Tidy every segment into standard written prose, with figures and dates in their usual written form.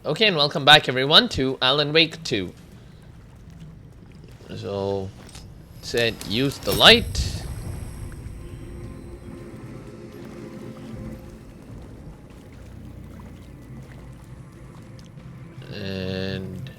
Okay, and welcome back everyone to Alan Wake 2. So, said use the light. And...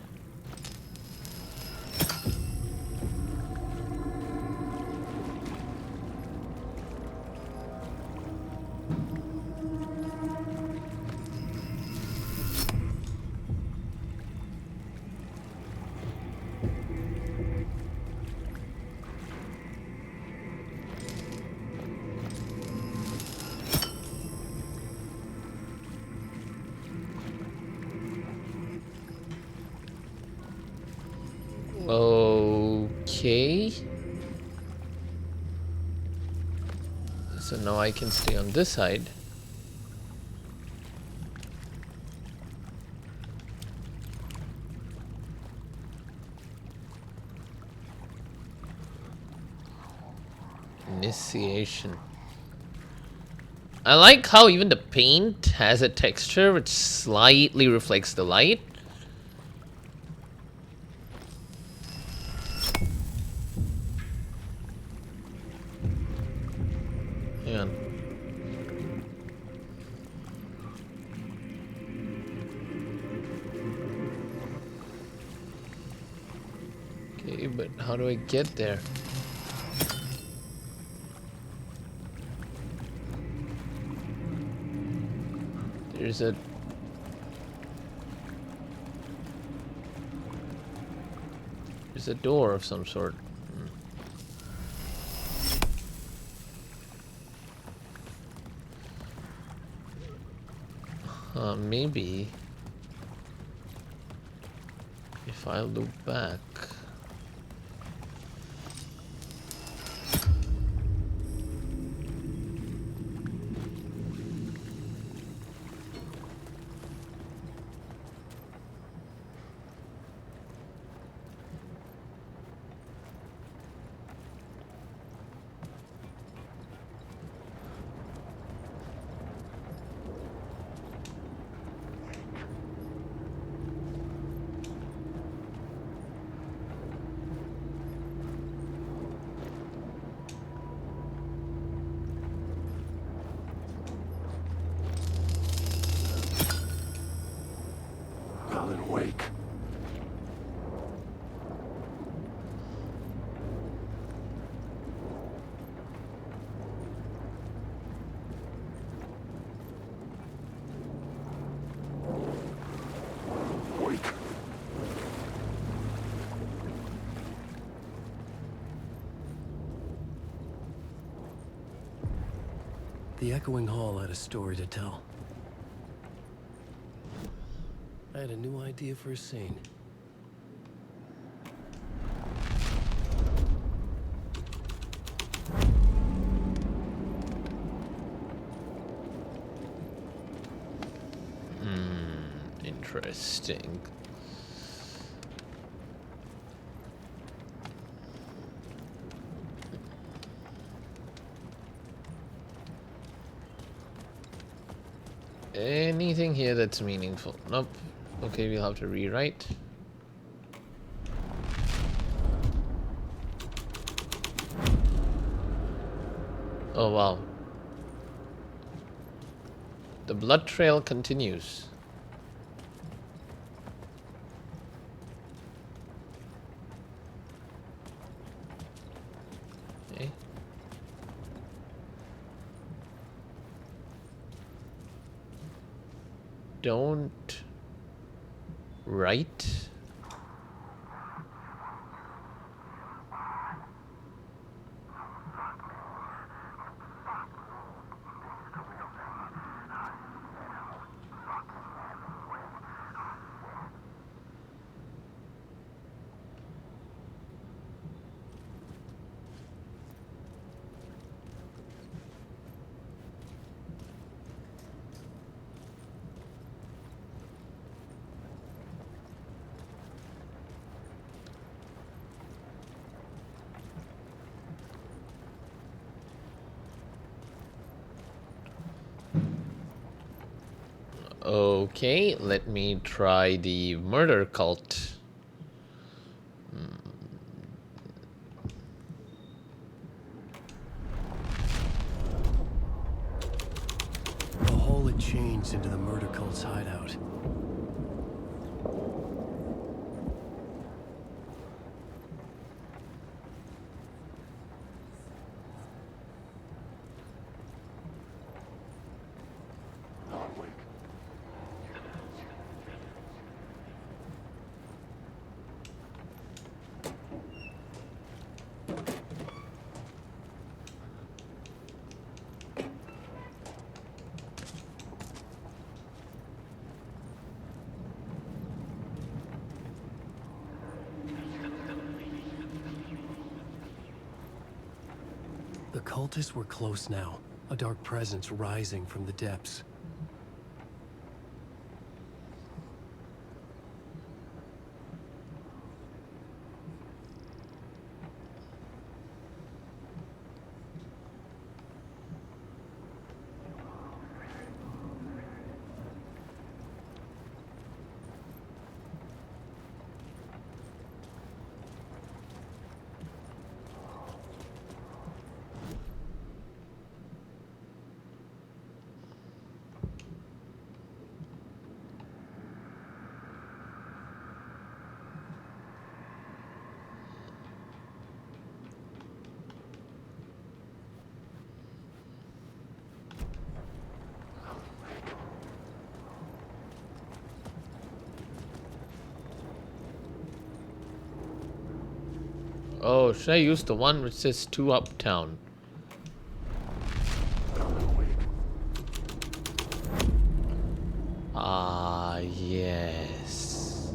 okay. So now I can stay on this side. Initiation. I like how even the paint has a texture which slightly reflects the light. Hang on. Okay, but how do I get there? There's a... There's a door of some sort. Maybe... if I look back... Alan Wake. Wake. The echoing hall had a story to tell. I had a new idea for a scene. Interesting. Anything here that's meaningful? Nope. Okay, we'll have to rewrite. Oh wow. The blood trail continues. Okay. Don't write. Okay, let me try the murder cult. The hole had changed into the murder cult's hideout. The cultists were close now, a dark presence rising from the depths. Oh, should I use the one which says 2 uptown? Ah, yes.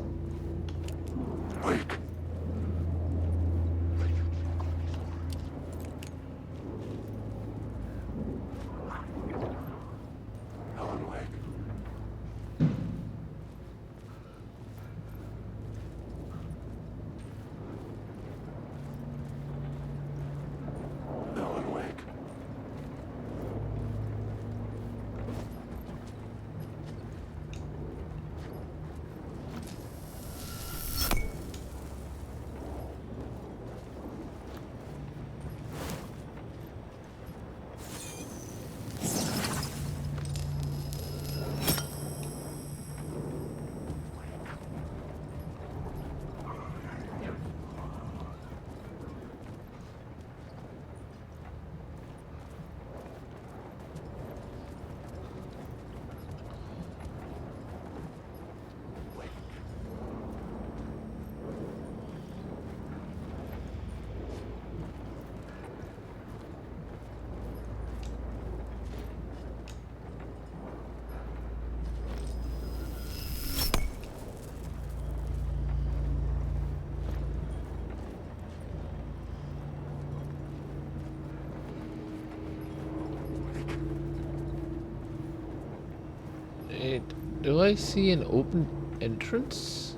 Do I see an open entrance?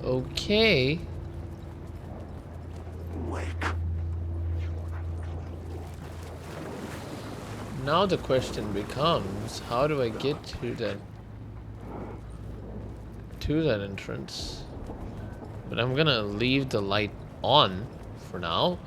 Okay. Now the question becomes, how do I get to that entrance? But I'm gonna leave the light on for now.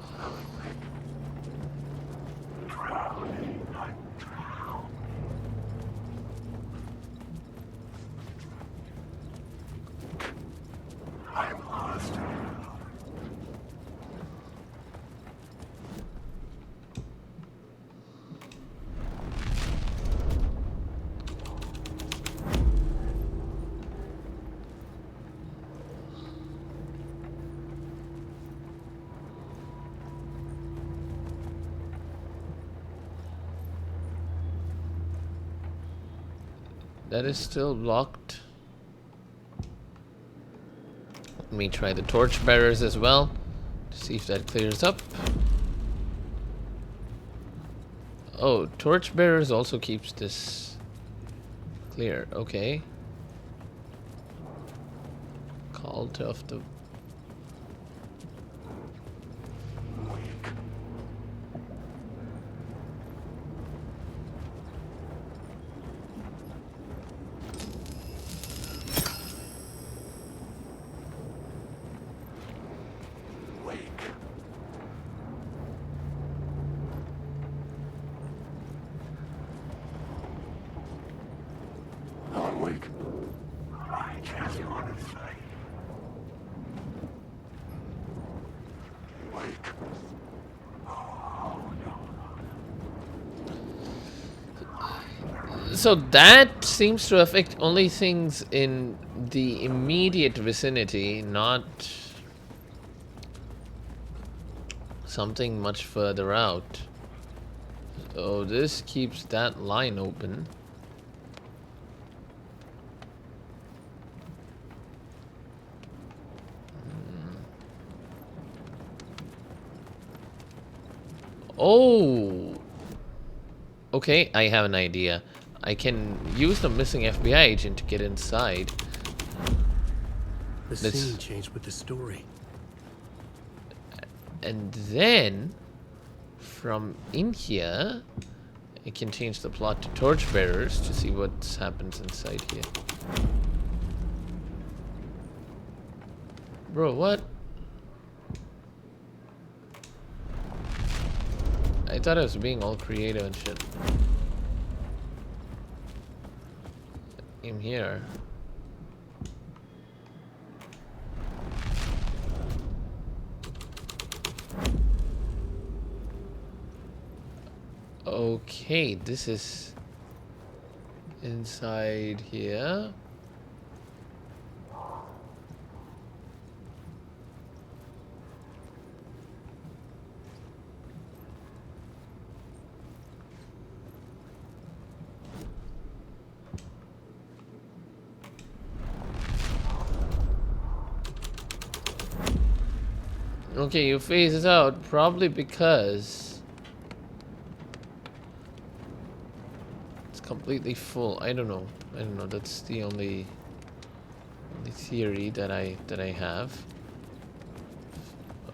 That is still blocked. Let me try the torch bearers as well to see if that clears up. Oh, torch bearers also keeps this clear. Okay. Cult of the... awake. I can't hear anything. Wake. So that seems to affect only things in the immediate vicinity, not something much further out. So this keeps that line open. Oh! Okay, I have an idea. I can use the missing FBI agent to get inside. The Let's- scene changed with the story. And then, from in here, I can change the plot to torchbearers to see what happens inside here. Bro, what? I thought I was being all creative and shit. In here. Okay, this is inside here. Okay, you phase it out probably because it's completely full. I don't know. I don't know. That's the only theory that I have.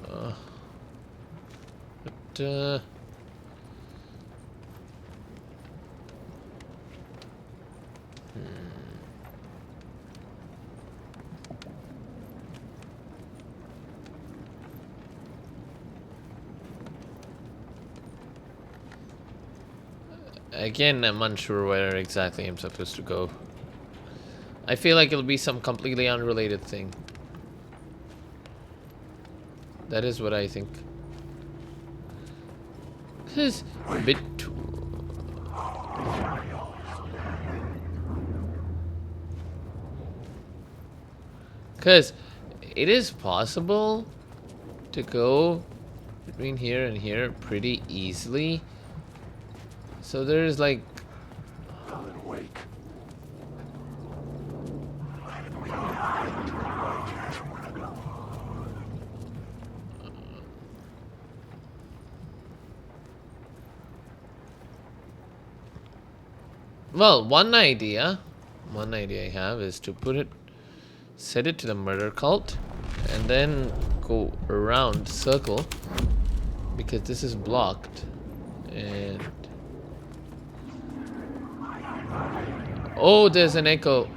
But again, I'm unsure where exactly I'm supposed to go. I feel like it'll be some completely unrelated thing. That is what I think. This is a bit too... Because it is possible to go between here and here pretty easily. So there's like... Come and wake. Well, one idea I have is to put it, set it to the murder cult, and then go around circle, because this is blocked, and oh, there's an echo.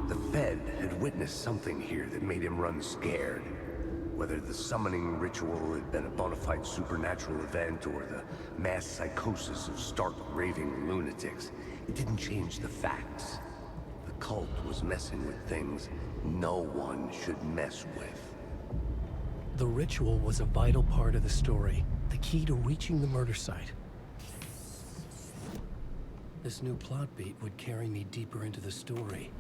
The Fed had witnessed something here that made him run scared. Whether the summoning ritual had been a bona fide supernatural event or the mass psychosis of stark raving lunatics, it didn't change the facts. The cult was messing with things no one should mess with. The ritual was a vital part of the story, the key to reaching the murder site. This new plot beat would carry me deeper into the story.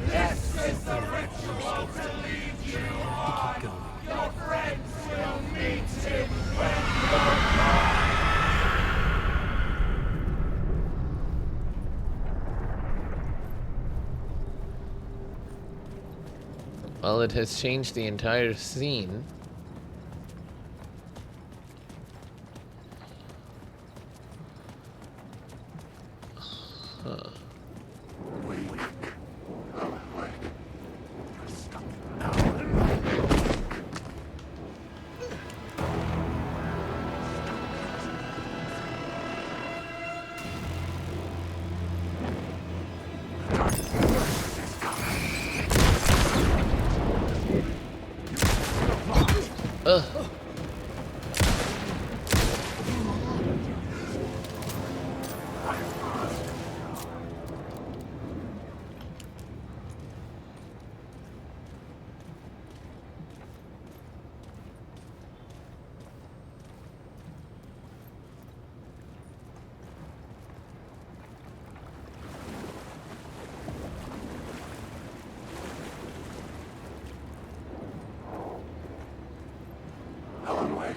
This is the ritual to lead you on. Keep going. Your friends will meet him when Well, it has changed the entire scene. Huh. Ugh. Alan Wake.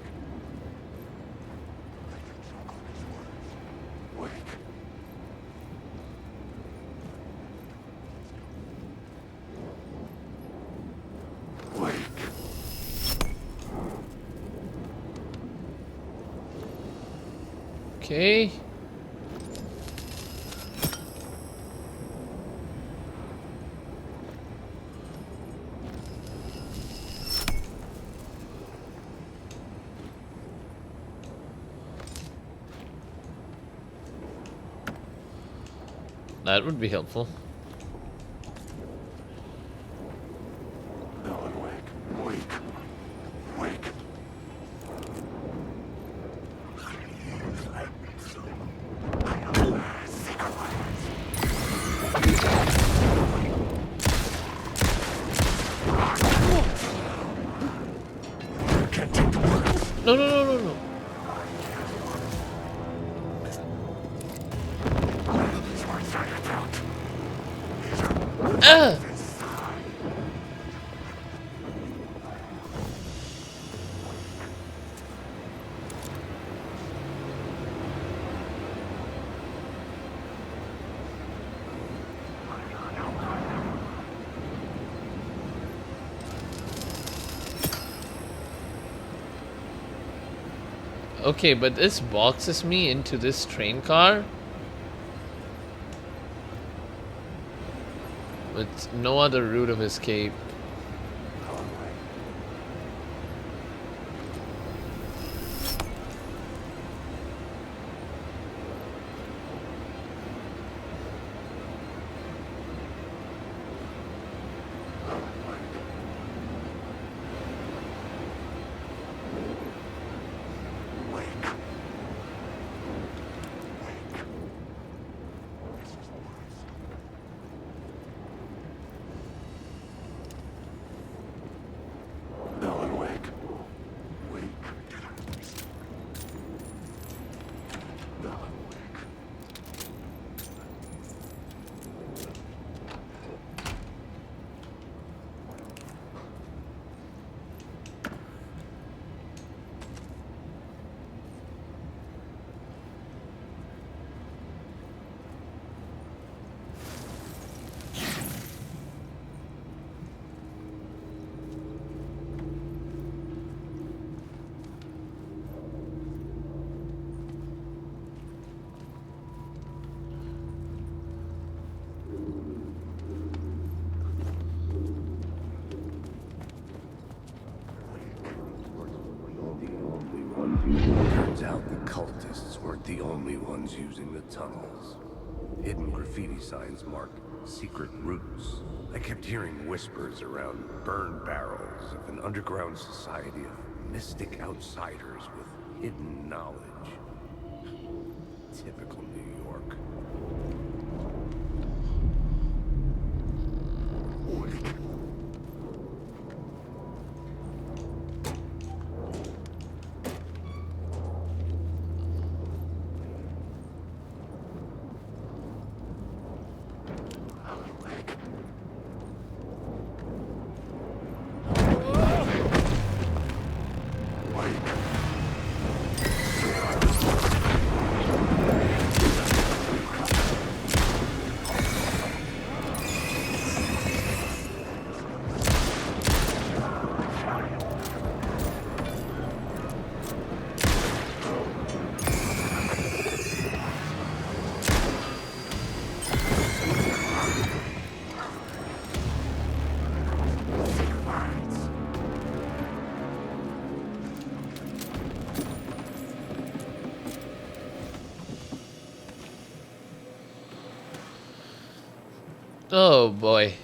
Wake. Wake. Okay. That would be helpful. Alan Wake. Wake. Wake. Can't take the words. No, no, no, no, no. These words are your throat. Ah! Okay, but this boxes me into this train car with no other route of escape. Alan Wake. Wake. Alan Wake. Turns out the cultists weren't the only ones using the tunnels. Hidden graffiti signs marked secret routes. I kept hearing whispers around burned barrels of an underground society of mystic outsiders with hidden knowledge. Typical New York. Oh boy.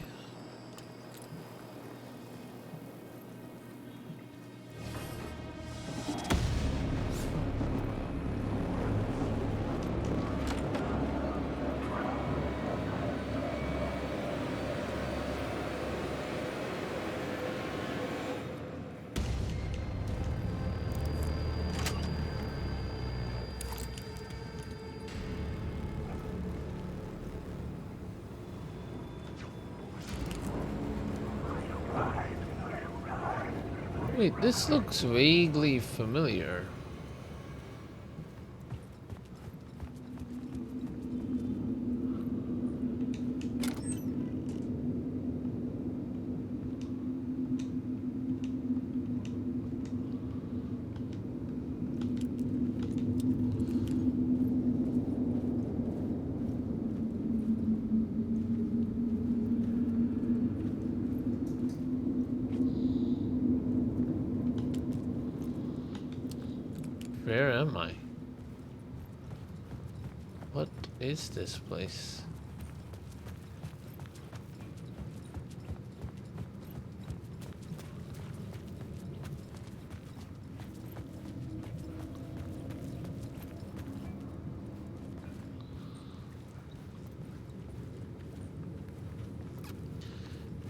Wait, this looks vaguely familiar. Where am I? What is this place?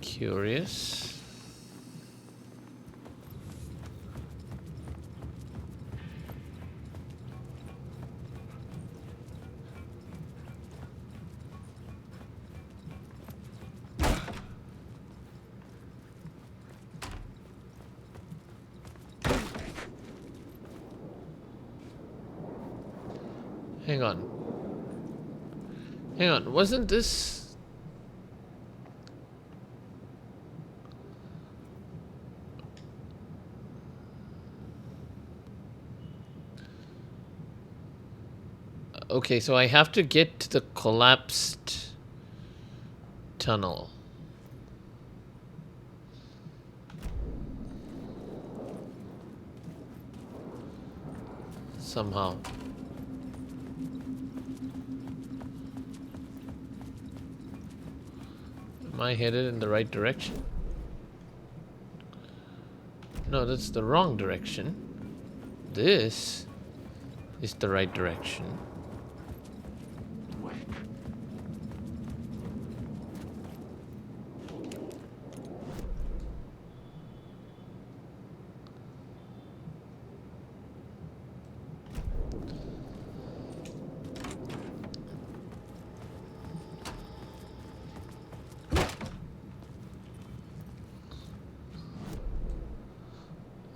Curious. Hang on. Hang on, wasn't this... Okay, so I have to get to the collapsed tunnel. Somehow. Am I headed in the right direction? No, that's the wrong direction. This is the right direction.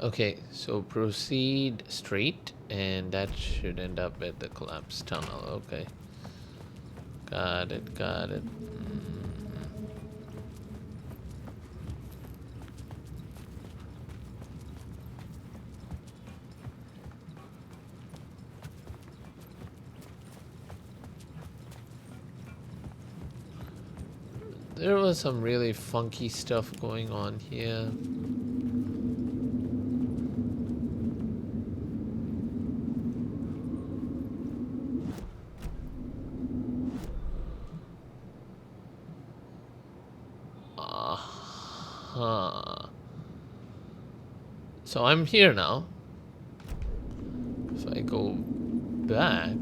Okay, so proceed straight, and that should end up at the collapsed tunnel. Okay. Got it, got it. There was some really funky stuff going on here. So I'm here now. If I go back...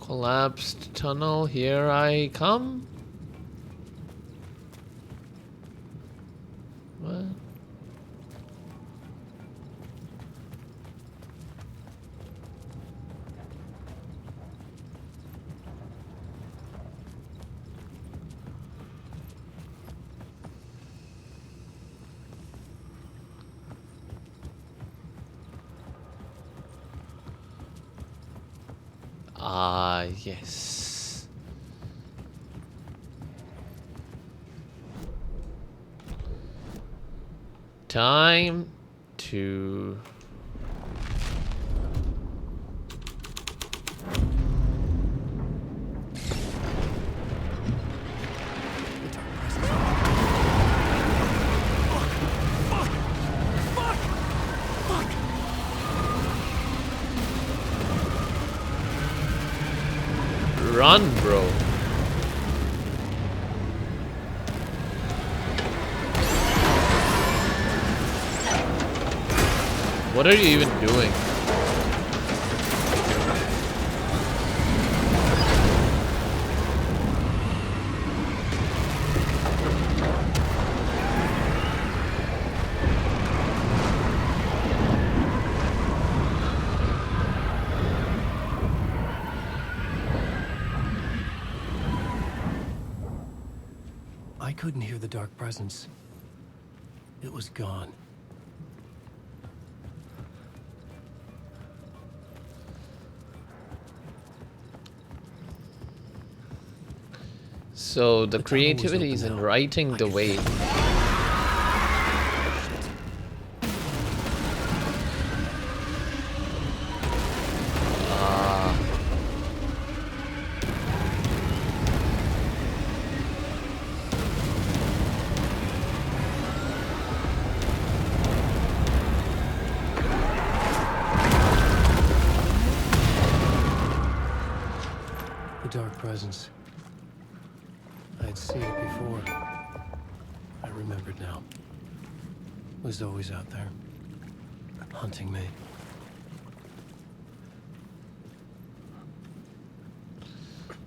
Collapsed tunnel, here I come. What? Ah, yes. Time to... Run, bro. What are you even doing? I couldn't hear the dark presence. It was gone. So the The tunnel was creativity is open in now. writing I the could way. feel it. The dark presence. I'd seen it before. I remembered now. It was always out there, hunting me.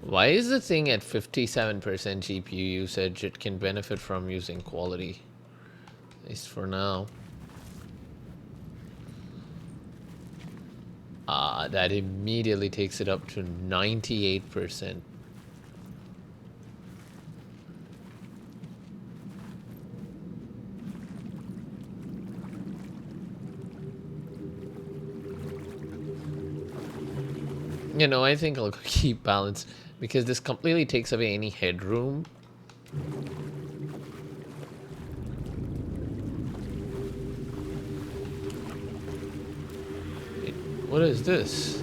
Why is the thing at 57% GPU usage? It can benefit from using quality. At least for now. That immediately takes it up to 98%. You know, I think I'll keep balance because this completely takes away any headroom. Wait, what is this?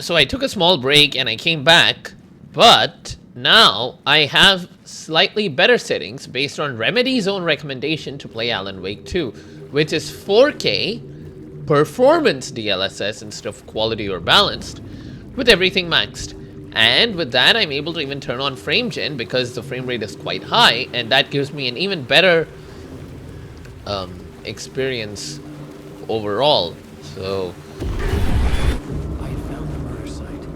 So I took a small break and I came back, but now I have slightly better settings based on Remedy's own recommendation to play Alan Wake 2, which is 4K performance DLSS instead of quality or balanced, with everything maxed. And with that, I'm able to even turn on frame gen because the frame rate is quite high, and that gives me an even better experience overall. So I had found the murder site.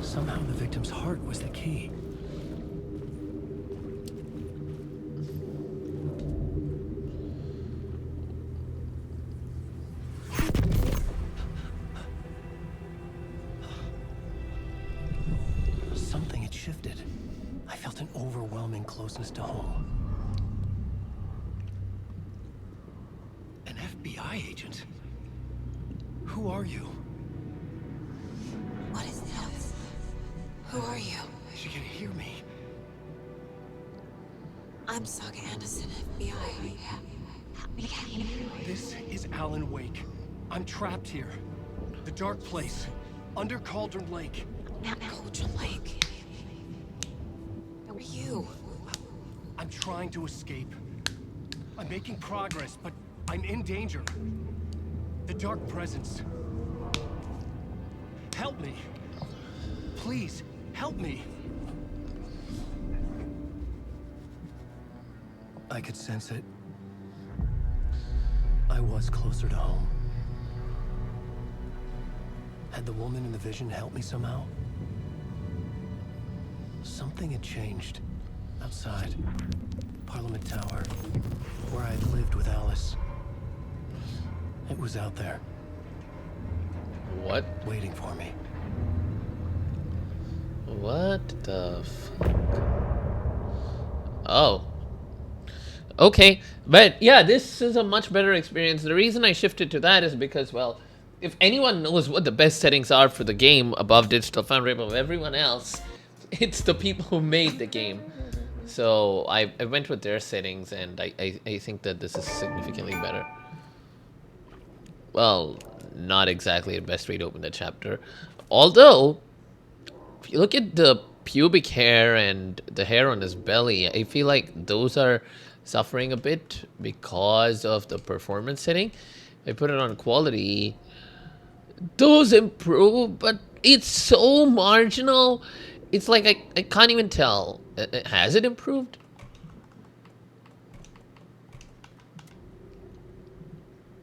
Somehow the victim's heart was the key. Something had shifted. I felt an overwhelming closeness to home. An FBI agent? Who are you? What is this? Who are you? She can hear me. I'm Saga Anderson, FBI. Help me. This is Alan Wake. I'm trapped here. The dark place. Under Cauldron Lake. Cauldron Lake. Who are you? I'm trying to escape. I'm making progress, but I'm in danger. The dark presence. Help me. Please, help me. I could sense it. I was closer to home. Had the woman in the vision helped me somehow? Something had changed. Outside. Parliament Tower. Where I'd lived with Alice. It was out there, what? waiting for me. What the fuck? Oh. Okay, but yeah, this is a much better experience. The reason I shifted to that is because, well, if anyone knows what the best settings are for the game above Digital Foundry, above everyone else, it's the people who made the game. So I went with their settings, and I think that this is significantly better. Well, not exactly the best way to open the chapter. Although, if you look at the pubic hair and the hair on his belly, I feel like those are suffering a bit because of the performance setting. If I put it on quality, those improve, but it's so marginal. It's like I can't even tell. Has it improved?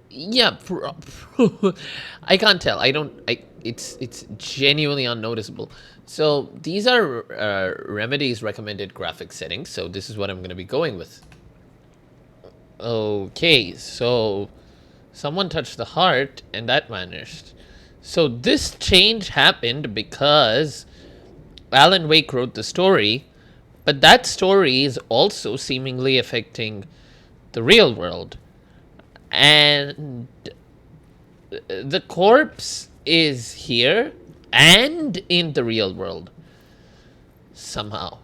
Yeah, I can't tell. I don't. It's genuinely unnoticeable. So these are Remedy's recommended graphic settings. So this is what I'm going to be going with. Okay, so someone touched the heart and that vanished. So this change happened because Alan Wake wrote the story, but that story is also seemingly affecting the real world. And the corpse is here and in the real world somehow.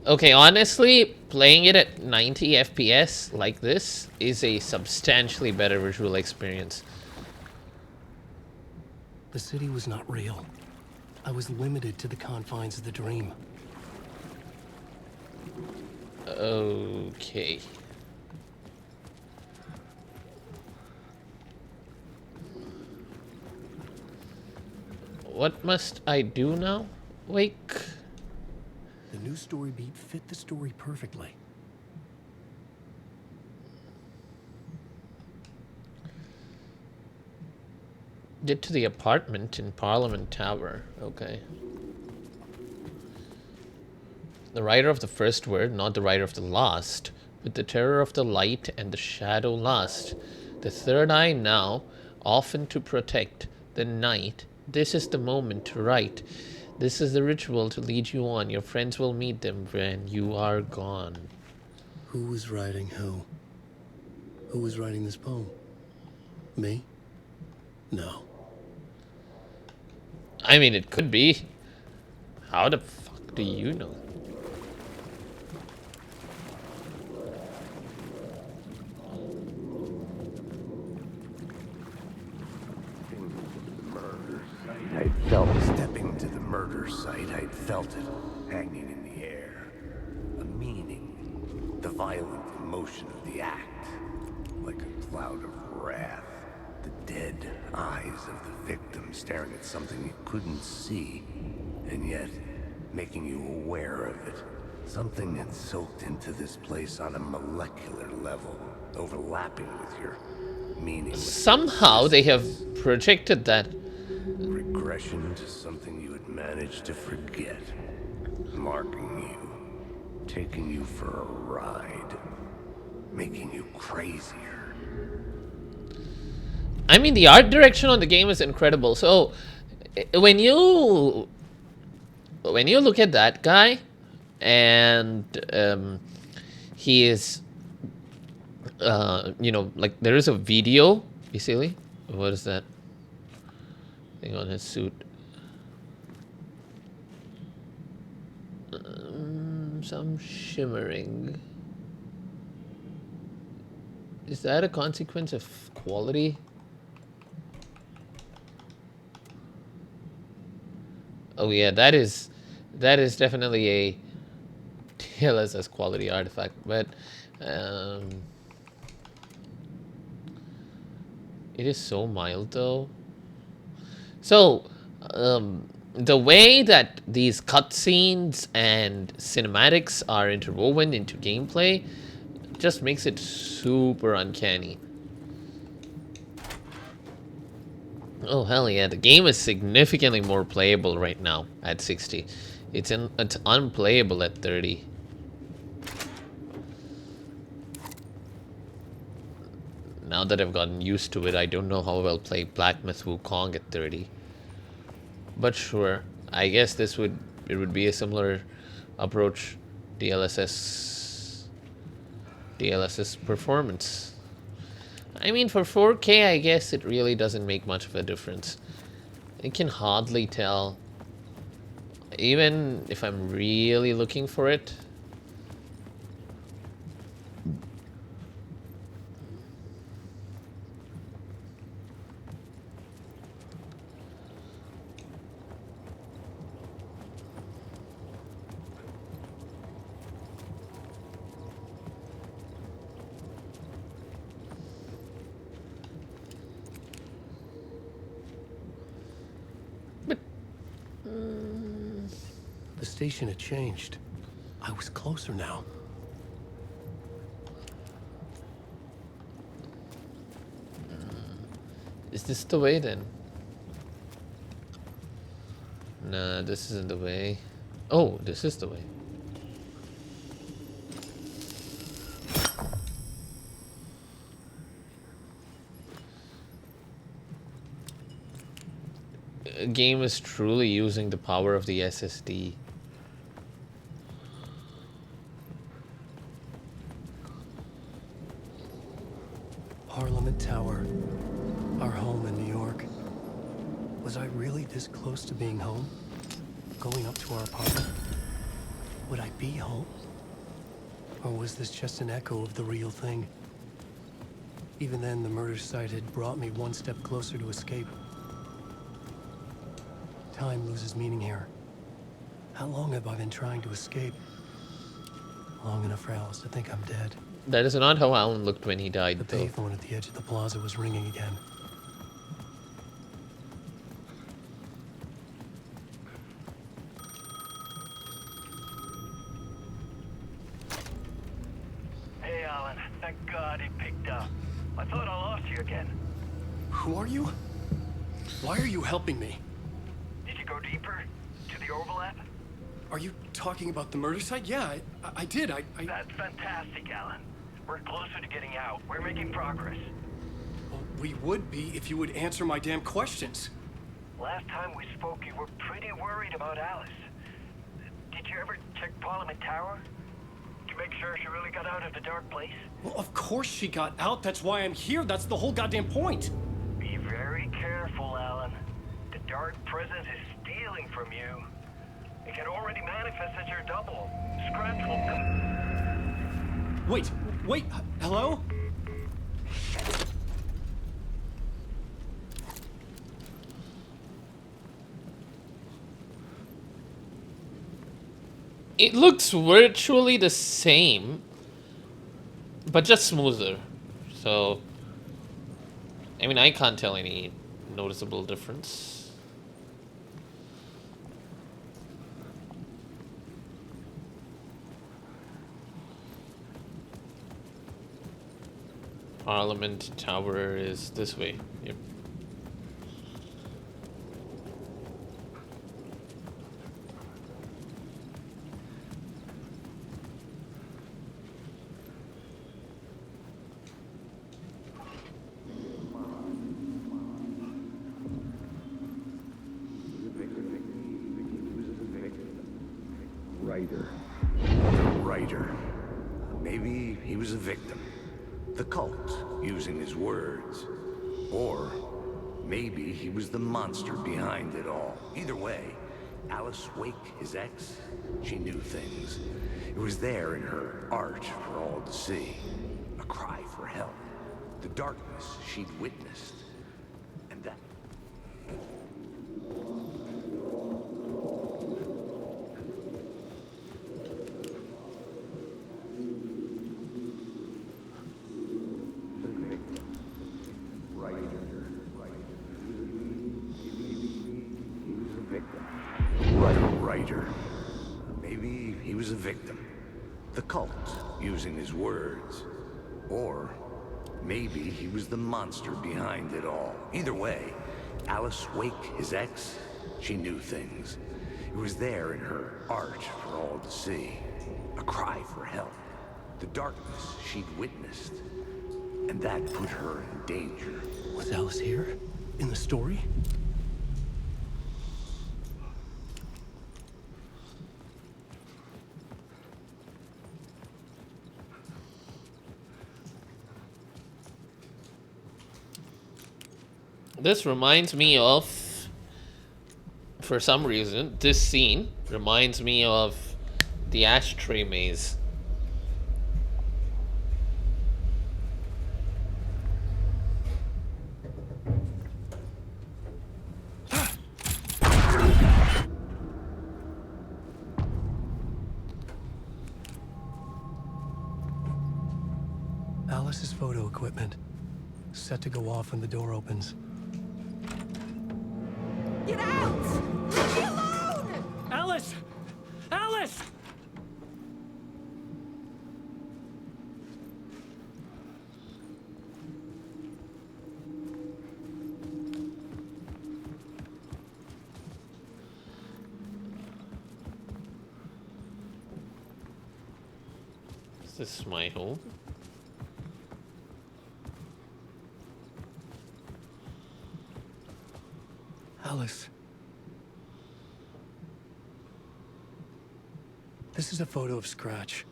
Okay, honestly, playing it at 90 FPS like this is a substantially better visual experience. The city was not real. I was limited to the confines of the dream. Okay. What must I do now? Wake. The new story beat fit the story perfectly. Get to the apartment in Parliament Tower. Okay. The writer of the first word, not the writer of the last. With the terror of the light and the shadow last. The third eye now, often to protect the night. This is the moment to write. This is the ritual to lead you on. Your friends will meet them when you are gone. Who was writing who? Who was writing this poem? Me? No. I mean, it could be. How the fuck do you know? Stepping to the murder site, I'd felt it hanging in the air. A meaning, the violent emotion of the act, like a cloud of wrath. The dead eyes of the victim staring at something you couldn't see, and yet making you aware of it. Something had soaked into this place on a molecular level, overlapping with your meaning. Somehow they have projected that. Regression to something you had managed to forget. Marking you. Taking you for a ride. Making you crazier. I mean, the art direction on the game is incredible. So, when you look at that guy, and he is, you know, like there is a video, basically. What is that thing on his suit? Some shimmering. Is that a consequence of quality? Oh yeah, that is definitely a TLSS quality artifact, but it is so mild though. So the way that these cutscenes and cinematics are interwoven into gameplay just makes it super uncanny. Oh hell yeah, the game is significantly more playable right now at 60. It's unplayable at 30. Now that I've gotten used to it, I don't know how I'll play Black Myth Wukong at 30. But sure, I guess it would be a similar approach. DLSS performance. I mean, for 4K, I guess it really doesn't make much of a difference. I can hardly tell. Even if I'm really looking for it. The station had changed. I was closer now. Is this the way then? Nah, this isn't the way. Oh, this is the way. A game is truly using the power of the SSD. Parliament Tower. Our home in New York. Was I really this close to being home? Going up to our apartment? Would I be home? Or was this just an echo of the real thing? Even then, the murder site had brought me one step closer to escape. Time loses meaning here. How long have I been trying to escape? Long enough for Alice to think I'm dead. That is not how Alan looked when he died, The though. payphone at the edge of the plaza was ringing again. Hey, Alan. Thank God he picked up. I thought I lost you again. Who are you? Why are you helping me? Did you go deeper? To the overlap? Are you talking about the murder site? Yeah, I did. That's fantastic, Alan. We're closer to getting out. We're making progress. Well, we would be if you would answer my damn questions. Last time we spoke, you were pretty worried about Alice. Did you ever check Parliament Tower? To make sure she really got out of the dark place? Well, of course she got out. That's why I'm here. That's the whole goddamn point. Be very careful, Alan. The dark presence is stealing from you. It can already manifest as your double. Scratch will come. Wait, hello? It looks virtually the same, but just smoother. So, I mean, I can't tell any noticeable difference. Parliament Tower is this way. Yep. Writer. Maybe he was a victim. The cult, using his words. Or maybe he was the monster behind it all. Either way, Alice Wake, his ex, she knew things. It was there in her art for all to see. A cry for help. The darkness she'd witnessed. And that... Writer. Maybe he was a victim. The cult, using his words. Or maybe he was the monster behind it all. Either way, Alice Wake, his ex, she knew things. It was there in her art for all to see. A cry for help. The darkness she'd witnessed. And that put her in danger. Was Alice here? In the story? This reminds me of, for some reason, this scene reminds me of the ashtray maze. Alice's photo equipment. Set to go off when the door opens. Get out! Leave me alone! Alice! Alice! Is this my home? Alice. This is a photo of Scratch.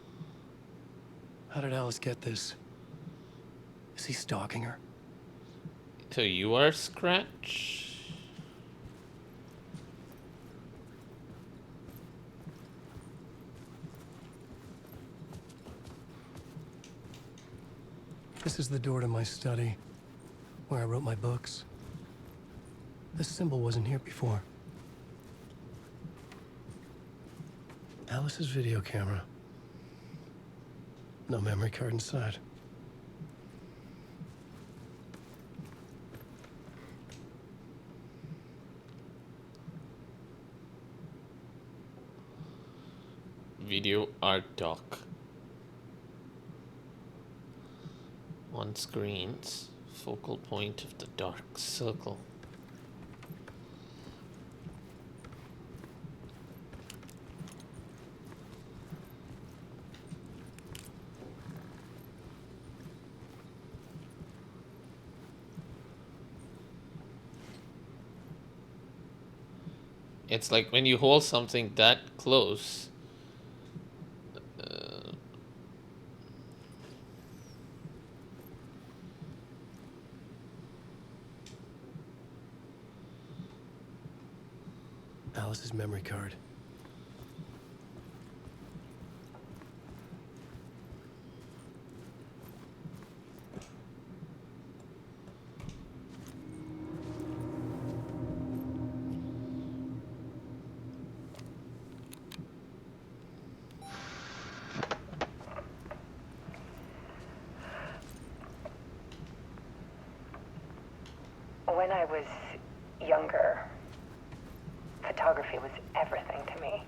How did Alice get this? Is he stalking her? So you are Scratch? This is the door to my study, where I wrote my books. This symbol wasn't here before. Alice's video camera. No memory card inside. Video art doc. On screens, focal point of the dark circle. It's like when you hold something that close. Alice's memory card. When I was younger, photography was everything to me.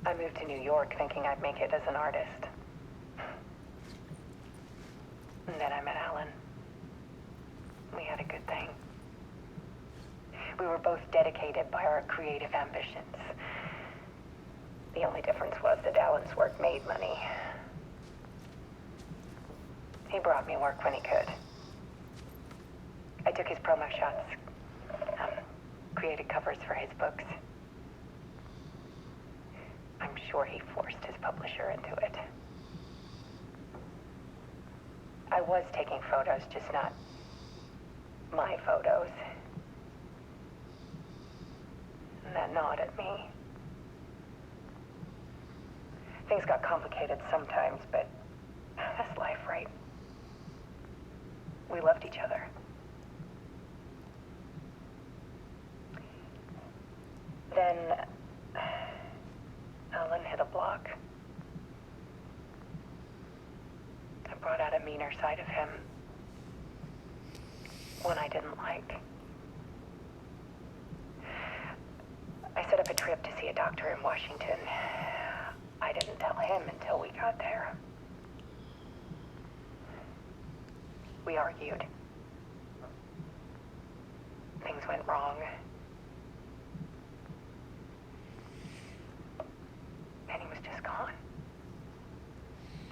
I moved to New York thinking I'd make it as an artist. And then I met Alan. We had a good thing. We were both dedicated by our creative ambitions. The only difference was that Alan's work made money. He brought me work when he could. I took his promo shots, created covers for his books. I'm sure he forced his publisher into it. I was taking photos, just not my photos. And that gnawed at me. Things got complicated sometimes, but that's life, right? We loved each other. Then Alan hit a block. I brought out a meaner side of him. One I didn't like. I set up a trip to see a doctor in Washington. I didn't tell him until we got there. We argued. Things went wrong. And he was just gone.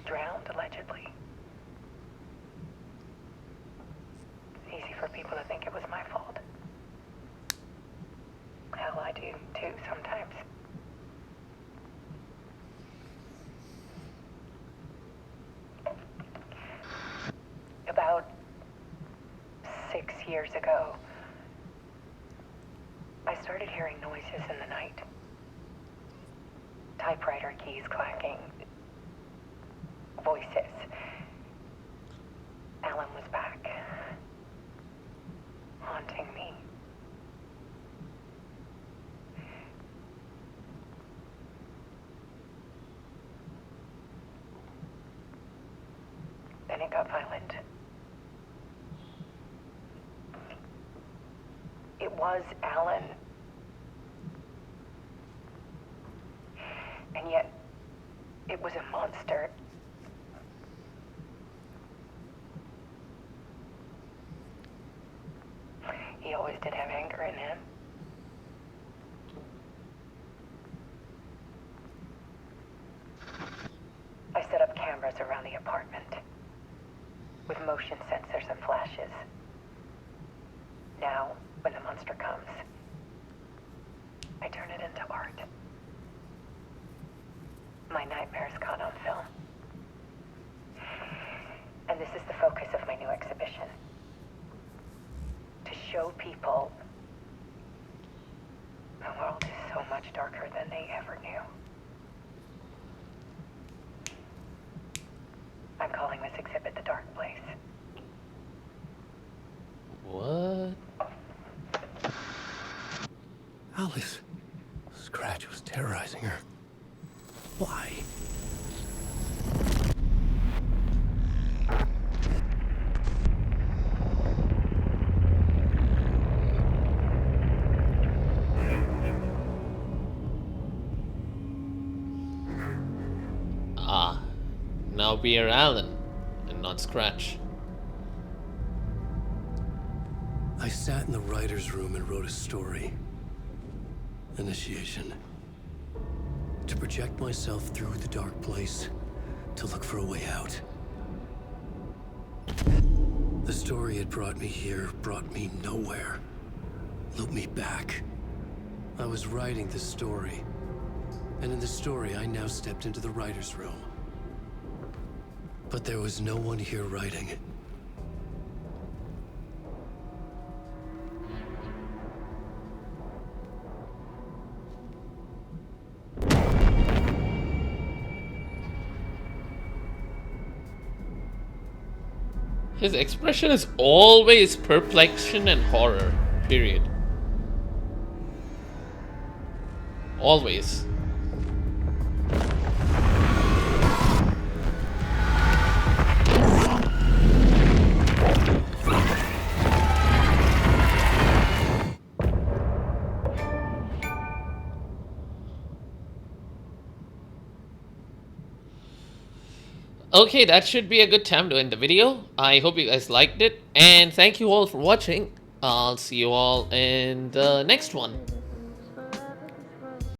Drowned, allegedly. It's easy for people to think it was my fault. Hell, I do too sometimes. About 6 years ago, I started hearing noises in the night. Typewriter keys clacking. Voices. Alan was back. Haunting me. Then it got violent. It was Alan. It was a monster. He always did have anger in him. I set up cameras around the apartment with motion sensors and flashes. Now, when the monster comes, I turn it into art. My nightmares caught on film. And this is the focus of my new exhibition. To show people the world is so much darker than they ever knew. I'm calling this exhibit The Dark Place. What? Alice. Scratch was terrorizing her. Why? Ah, now we are Alan and not Scratch. I sat in the writer's room and wrote a story. Initiation. To project myself through the dark place, to look for a way out. The story had brought me here, brought me nowhere. Looped me back. I was writing the story. And in the story, I now stepped into the writer's room. But there was no one here writing. His expression is always perplexion and horror. Period. Always. Okay, that should be a good time to end the video. I hope you guys liked it, and thank you all for watching. I'll see you all in the next one.